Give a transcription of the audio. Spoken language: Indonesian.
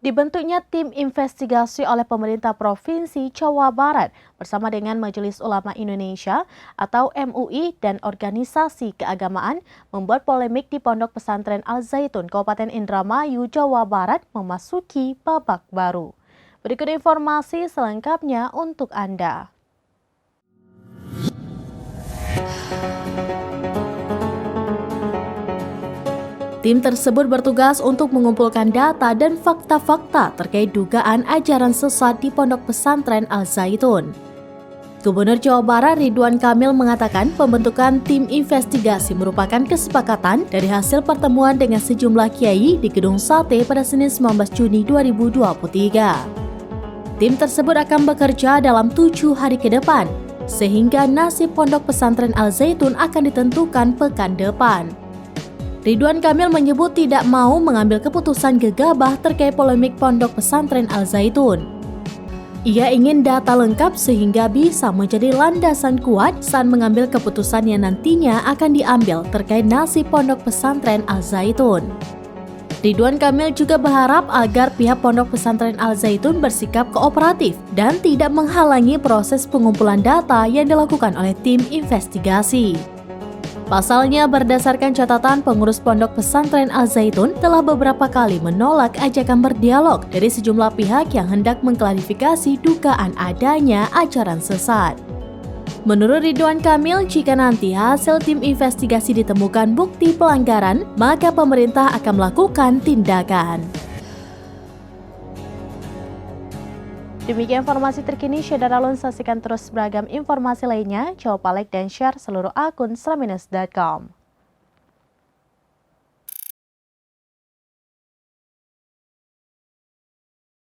Dibentuknya tim investigasi oleh pemerintah Provinsi Jawa Barat bersama dengan Majelis Ulama Indonesia atau MUI dan organisasi keagamaan membuat polemik di Pondok Pesantren Al Zaitun, Kabupaten Indramayu, Jawa Barat memasuki babak baru. Berikut informasi selengkapnya untuk Anda. Tim tersebut bertugas untuk mengumpulkan data dan fakta-fakta terkait dugaan ajaran sesat di Pondok Pesantren Al Zaitun. Gubernur Jawa Barat Ridwan Kamil mengatakan pembentukan tim investigasi merupakan kesepakatan dari hasil pertemuan dengan sejumlah kiai di Gedung Sate pada Senin 19 Juni 2023. Tim tersebut akan bekerja dalam 7 hari ke depan, sehingga nasib Pondok Pesantren Al Zaitun akan ditentukan pekan depan. Ridwan Kamil menyebut tidak mau mengambil keputusan gegabah terkait polemik Pondok Pesantren Al Zaitun. Ia ingin data lengkap sehingga bisa menjadi landasan kuat saat mengambil keputusan yang nantinya akan diambil terkait nasib Pondok Pesantren Al Zaitun. Ridwan Kamil juga berharap agar pihak Pondok Pesantren Al Zaitun bersikap kooperatif dan tidak menghalangi proses pengumpulan data yang dilakukan oleh tim investigasi. Pasalnya, berdasarkan catatan pengurus Pondok Pesantren Al Zaitun telah beberapa kali menolak ajakan berdialog dari sejumlah pihak yang hendak mengklarifikasi dugaan adanya ajaran sesat. Menurut Ridwan Kamil, jika nanti hasil tim investigasi ditemukan bukti pelanggaran, maka pemerintah akan melakukan tindakan. Demikian informasi terkini, Saudara saksikan terus beragam informasi lainnya. Jangan lupa like dan share seluruh akun selaminus.com.